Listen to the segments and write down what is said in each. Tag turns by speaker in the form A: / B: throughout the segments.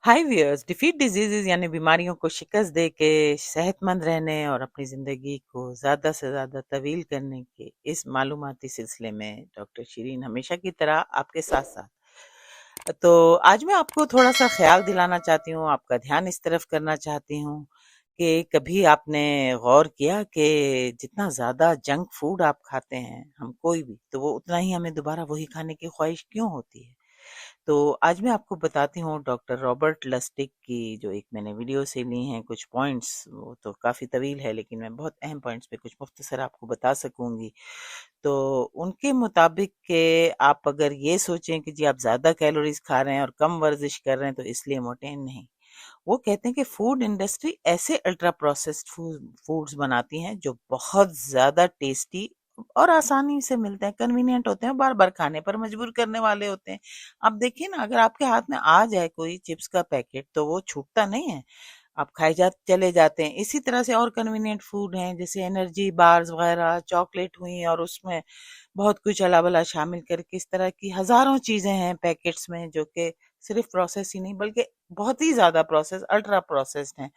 A: हाय viewers, defeat diseases यानी बीमारियों को शिकस्त दे के सेहतमंद रहने और अपनी ज़िंदगी को ज़्यादा से ज़्यादा तवील करने के इस मालूमाती सिलसिले में डॉक्टर शिरीन हमेशा की तरह आपके साथ साथ। तो आज मैं आपको थोड़ा सा ख्याल दिलाना चाहती हूँ, आपका ध्यान इस तरफ करना चाहती हूँ कि कभी आपने गौर किया कि जितना ज़्यादा जंक फूड आप खाते हैं, हम कोई भी, तो वो उतना ही हमें दोबारा वही खाने की ख्वाहिश क्यों होती है। तो आज मैं आपको बताती हूँ डॉक्टर रॉबर्ट लस्टिक की जो एक मैंने वीडियो से ली हैं कुछ पॉइंट्स, वो तो काफ़ी तवील है लेकिन मैं बहुत अहम पॉइंट्स पे कुछ मुख्तसर आपको बता सकूंगी। तो उनके मुताबिक के आप अगर ये सोचें कि जी आप ज़्यादा कैलोरीज खा रहे हैं और कम वर्जिश कर रहे हैं तो इसलिए मोटे हैं, नहीं। वो कहते हैं कि फूड इंडस्ट्री ऐसे अल्ट्रा प्रोसेस्ड फूड्स बनाती हैं जो बहुत ज़्यादा टेस्टी और आसानी से मिलते हैं, कन्वीनियंट होते हैं, बार बार खाने पर मजबूर करने वाले होते हैं। आप देखिए ना, अगर आपके हाथ में आ जाए कोई चिप्स का पैकेट तो वो छूटता नहीं है, आप खाए जा चले जाते हैं। इसी तरह से और कन्वीनियंट फूड हैं जैसे एनर्जी बार्स वगैरह, चॉकलेट हुई और उसमें बहुत कुछ अला भला शामिल करके इस तरह की हजारों चीजें हैं पैकेट्स में जो कि सिर्फ प्रोसेस ही नहीं बल्कि बहुत ही ज्यादा प्रोसेस, अल्ट्रा प्रोसेस्ड हैं।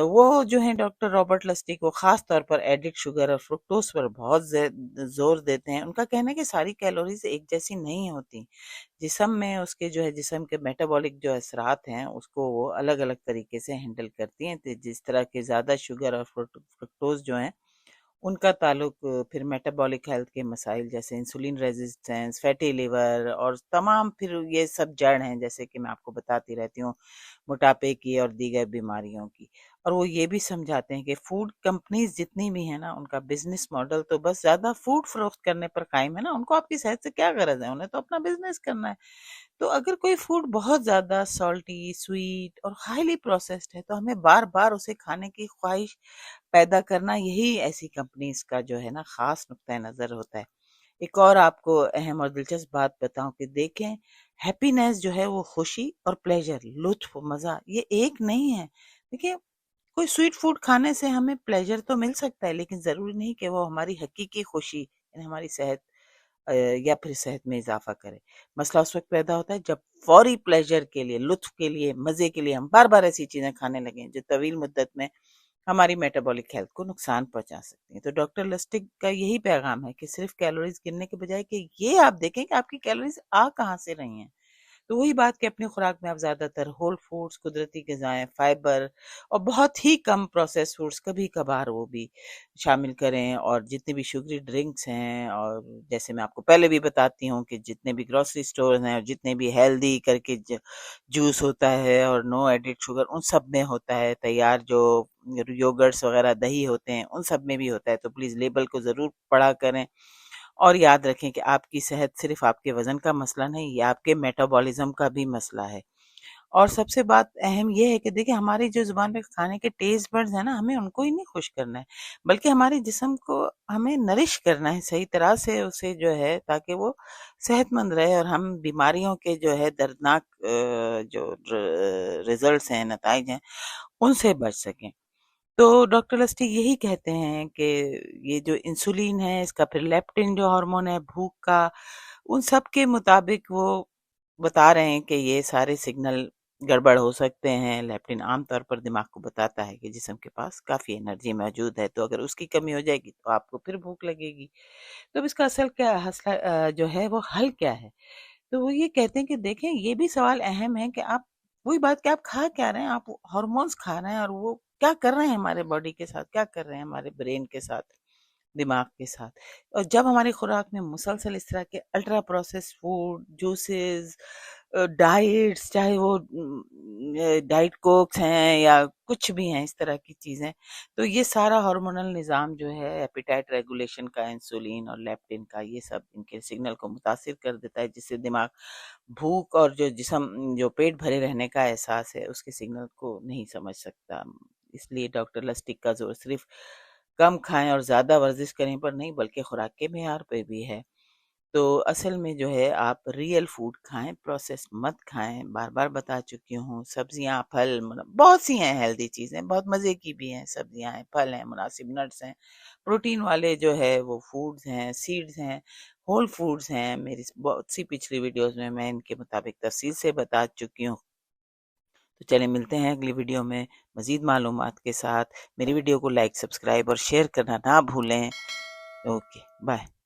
A: वो जो है डॉक्टर रॉबर्ट लस्टी को खास तौर पर एडिड शुगर और फ्रुक्टोज पर बहुत जोर देते हैं। उनका कहना है कि सारी कैलोरीज एक जैसी नहीं होती, जिस्म में उसके जो है जिस्म के मेटाबॉलिक जो असरात हैं उसको वो अलग अलग तरीके से हैंडल करती हैं। तो जिस तरह के ज़्यादा शुगर और फ्रुक्टोज जो हैं उनका ताल्लुक फिर मेटाबॉलिक हेल्थ के मसाइल जैसे इंसुलिन रेजिस्टेंस, फैटी लिवर और तमाम फिर ये सब जड़ हैं, जैसे कि मैं आपको बताती रहती हूँ, मोटापे की और दीगर बीमारियों की। और वो ये भी समझाते हैं कि फूड कंपनीज जितनी भी हैं ना, उनका बिजनेस मॉडल तो बस ज़्यादा फूड फरोख्त करने पर कायम है ना, उनको आपकी सेहत से क्या गरज है, उन्हें तो अपना बिजनेस करना है। तो अगर कोई फूड बहुत ज़्यादा सॉल्टी, स्वीट और हाईली प्रोसेस्ड है तो हमें बार बार उसे खाने की ख्वाहिश पैदा करना, यही ऐसी कंपनीज का जो है ना खास नुक्ता नज़र होता है। एक और आपको अहम और दिलचस्प बात बताऊं कि देखें, हैप्पीनेस जो है वो खुशी और प्लेजर, लुत्फ, मज़ा, ये एक नहीं है। देखिए, कोई स्वीट फूड खाने से हमें प्लेजर तो मिल सकता है लेकिन ज़रूरी नहीं कि वो हमारी हकीकी खुशी यानी हमारी सेहत या फिर सेहत में इजाफा करे। मसला उस वक्त पैदा होता है जब फौरी प्लेजर के लिए, लुत्फ के लिए, मज़े के लिए हम बार बार ऐसी चीज़ें खाने लगें जो तवील मुद्दत में हमारी मेटाबॉलिक हेल्थ को नुकसान पहुंचा सकती हैं। तो डॉक्टर लस्टिक का यही पैगाम है कि सिर्फ कैलोरीज गिनने के बजाय कि ये आप देखें कि आपकी कैलोरीज आ कहाँ से रही हैं। तो वही बात कि अपनी खुराक में आप ज़्यादातर होल फूड्स, कुदरती ग़िज़ाएँ, फाइबर और बहुत ही कम प्रोसेस्ड फूड्स, कभी-कभार वो भी शामिल करें। और जितनी भी शुगरी ड्रिंक्स हैं, और जैसे मैं आपको पहले भी बताती हूँ कि जितने भी ग्रोसरी स्टोर्स हैं और जितने भी हेल्दी करके जूस होता है और नो एडिड शुगर, उन सब में होता है। तैयार जो योगर्ट्स वगैरह, दही होते हैं, उन सब में भी होता है। तो प्लीज़ लेबल को ज़रूर पढ़ा करें और याद रखें कि आपकी सेहत सिर्फ आपके वजन का मसला नहीं, ये आपके मेटाबॉलिज्म का भी मसला है। और सबसे बात अहम ये है कि देखिए, हमारी जो जुबान पे खाने के टेस्ट बड्स है ना, हमें उनको ही नहीं खुश करना है बल्कि हमारे जिस्म को हमें नरिश करना है सही तरह से उसे जो है, ताकि वो सेहतमंद रहे और हम बीमारियों के जो है दर्दनाक जो रिजल्ट्स हैं, नतज हैं, उनसे बच सकें। तो डॉक्टर लस्टी यही कहते हैं कि ये जो इंसुलिन है, इसका फिर लेप्टिन जो हार्मोन है भूख का, उन सब के मुताबिक वो बता रहे हैं कि ये सारे सिग्नल गड़बड़ हो सकते हैं। लेप्टिन आमतौर पर दिमाग को बताता है कि जिस्म के पास काफ़ी एनर्जी मौजूद है, तो अगर उसकी कमी हो जाएगी तो आपको फिर भूख लगेगी। तो अब इसका असल क्या हसला जो है वो हल क्या है? तो वो ये कहते हैं कि देखें, ये भी सवाल अहम है कि आप, वही बात कि आप खा क्या रहे हैं, आप हॉर्मोन्स खा रहे हैं और वो क्या कर रहे हैं हमारे बॉडी के साथ, क्या कर रहे हैं हमारे ब्रेन के साथ, दिमाग के साथ। और जब हमारी खुराक में मुसलसल इस तरह के ultra processed food, juices, diets, चाहे वो डाइट कोक्स हैं या कुछ भी हैं इस तरह की चीज़ें, तो ये सारा हार्मोनल निज़ाम जो है, एपिटाइट रेगुलेशन का, इंसुलिन और लेप्टिन का, ये सब इनके सिग्नल को मुतासिर कर देता है, जिससे दिमाग भूख और जो जिस्म जो पेट भरे रहने का एहसास है उसके सिग्नल को नहीं समझ सकता। इसलिए डॉक्टर लस्टिक का जोर सिर्फ कम खाएं और ज़्यादा वर्जिश करें पर नहीं, बल्कि खुराक के मेयार पे भी है। तो असल में जो है, आप रियल फूड खाएं, प्रोसेस मत खाएं। बार बार बता चुकी हूँ, सब्जियां, फल, बहुत सी हैं हेल्दी चीज़ें, बहुत मज़े की भी हैं, सब्जियां हैं, फल हैं, मुनासिब नट्स हैं, प्रोटीन वाले जो है वो फूड्स हैं, सीड्स हैं, होल फूड्स हैं। मेरी बहुत सी पिछली वीडियोस में मैं इनके मुताबिक तफसील से बता चुकी हूँ। تو چلیں ملتے ہیں اگلی ویڈیو میں مزید معلومات کے ساتھ. میری ویڈیو کو لائک، سبسکرائب اور شیئر کرنا نہ بھولیں. Okay, bye.